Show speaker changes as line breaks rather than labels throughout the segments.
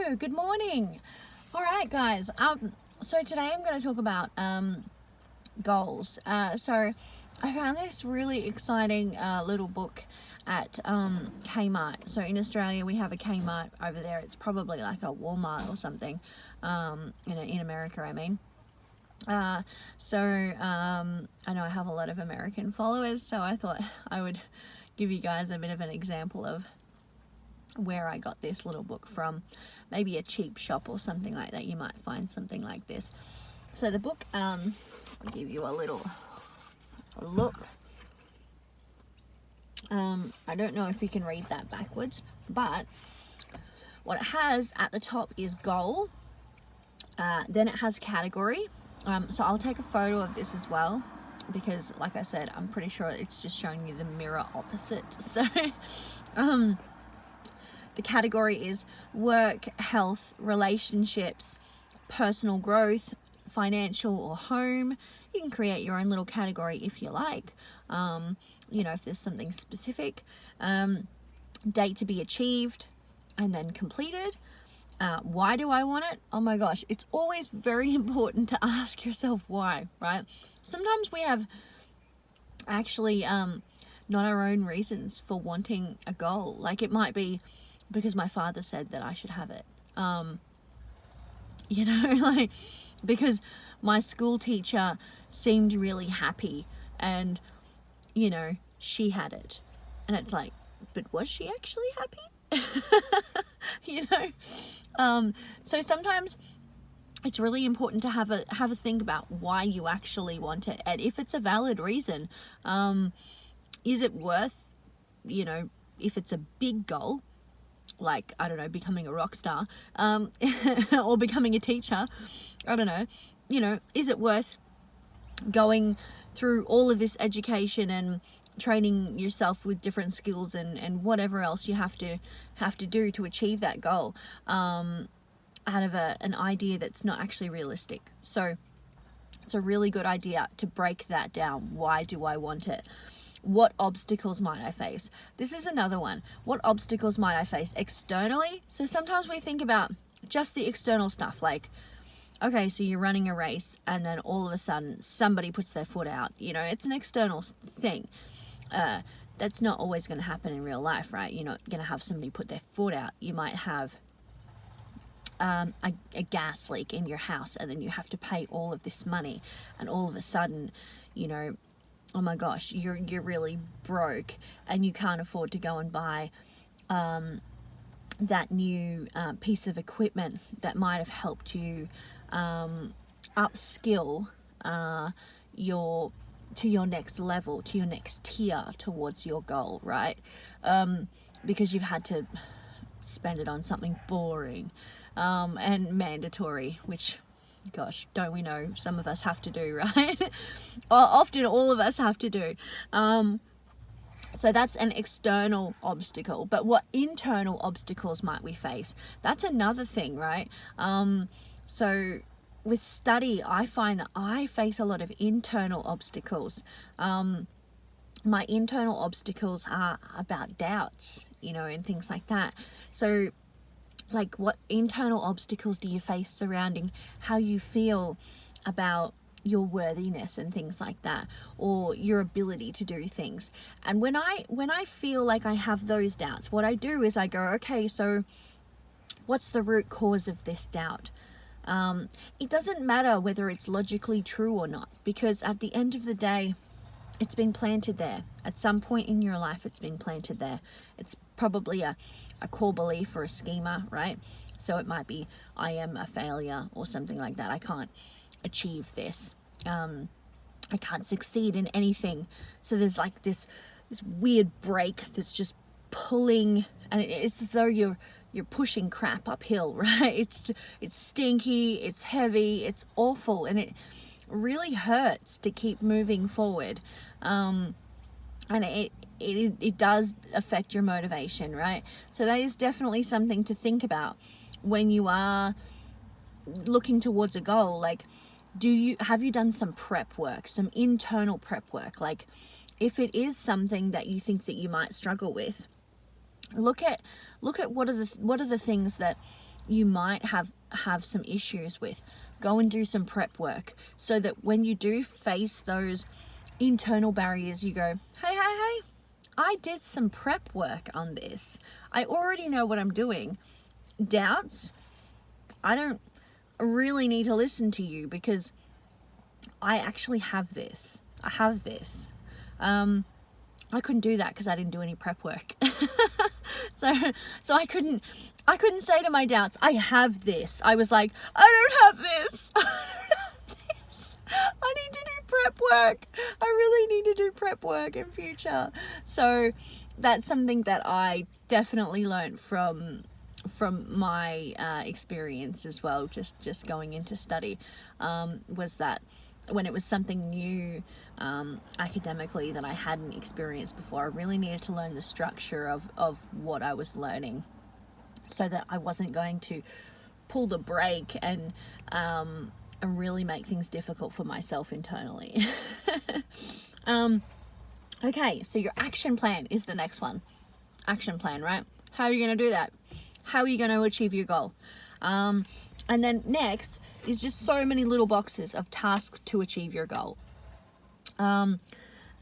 Hello, good morning. All right, guys. So today I'm going to talk about goals. So I found this really exciting little book at Kmart. So in Australia we have a Kmart over there. It's probably like a Walmart or something. In America, I mean. I know I have a lot of American followers, so I thought I would give you guys a bit of an example of where I got this little book from. Maybe a cheap shop or something like that, you might find something like this. So the book, I'll give you a look. I don't know if you can read that backwards, but what it has at the top is goal, then it has category. So I'll take a photo of this as well, because like I said, I'm pretty sure it's just showing you the mirror opposite. So the category is work, health, relationships, personal growth, financial, or home. You can create your own little category if you like, if there's something specific. Date to be achieved and then completed. Why do I want it? Oh my gosh, it's always very important to ask yourself why, right? Sometimes we have actually not our own reasons for wanting a goal. Like, it might be because my father said that I should have it. Like because my school teacher seemed really happy and, she had it. And it's like, but was she actually happy? So sometimes it's really important to have a think about why you actually want it. And if it's a valid reason, is it worth, if it's a big goal, like, I don't know, becoming a rock star, or becoming a teacher, I don't know, is it worth going through all of this education and training yourself with different skills and whatever else you have to do to achieve that goal, out of an idea that's not actually realistic? So it's a really good idea to break that down. Why do I want it? What obstacles might I face? This is another one. What obstacles might I face externally? So sometimes we think about just the external stuff, like, okay, so you're running a race and then all of a sudden somebody puts their foot out. It's an external thing. That's not always going to happen in real life, right? You're not going to have somebody put their foot out. You might have a gas leak in your house, and then you have to pay all of this money, and all of a sudden, oh my gosh, you're really broke and you can't afford to go and buy that new piece of equipment that might have helped you upskill to your next level, to your next tier towards your goal, right? Because you've had to spend it on something boring and mandatory, which, gosh, don't we know some of us have to do, right? Often all of us have to do. So that's an external obstacle. But what internal obstacles might we face? That's another thing, right? So with study, I find that I face a lot of internal obstacles. My internal obstacles are about doubts, and things like that. So, like, what internal obstacles do you face surrounding how you feel about your worthiness and things like that, or your ability to do things? And when I feel like I have those doubts, what I do is I go, okay, so what's the root cause of this doubt? It doesn't matter whether it's logically true or not, because at the end of the day, it's been planted there. At some point in your life, it's been planted there. It's probably a core belief or a schema, right? So it might be, I am a failure or something like that. I can't achieve this. I can't succeed in anything. So there's like this weird brake that's just pulling, and it's as though you're pushing crap uphill, right? It's stinky, it's heavy, it's awful, and it really hurts to keep moving forward. And it does affect your motivation, right? So that is definitely something to think about when you are looking towards a goal. Like, have you done some prep work, some internal prep work? Like, if it is something that you think that you might struggle with, look at what are the things that you might have some issues with. Go and do some prep work so that when you do face those internal barriers, you go, hey, I did some prep work on this. I already know what I'm doing. Doubts, I don't really need to listen to you because I actually have this. I have this. I couldn't do that because I didn't do any prep work. So I couldn't say to my doubts, I have this. I was like, I don't have this. I don't have this. I need to do prep work. I really need to do prep work in future. So that's something that I definitely learned from my experience as well, just going into study, was that when it was something new academically that I hadn't experienced before, I really needed to learn the structure of what I was learning so that I wasn't going to pull the brake and really make things difficult for myself internally. Okay, so your action plan is the next one. Action plan, right? How are you going to do that? How are you going to achieve your goal? And then next is just so many little boxes of tasks to achieve your goal. And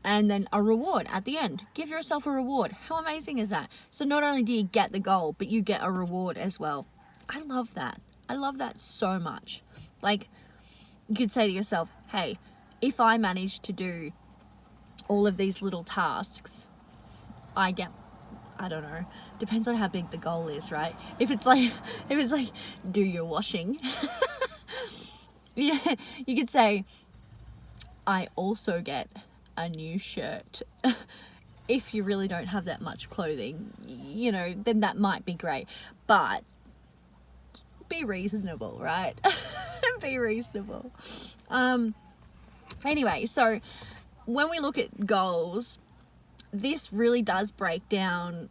then a reward at the end. Give yourself a reward. How amazing is that? So not only do you get the goal, but you get a reward as well. I love that. I love that so much. Like, you could say to yourself, hey, if I manage to do all of these little tasks, I get, I don't know, depends on how big the goal is, right? If it's like do your washing, yeah, you could say, I also get a new shirt. If you really don't have that much clothing, you know, then that might be great, but be reasonable, right? Be reasonable. Anyway, so when we look at goals, this really does break down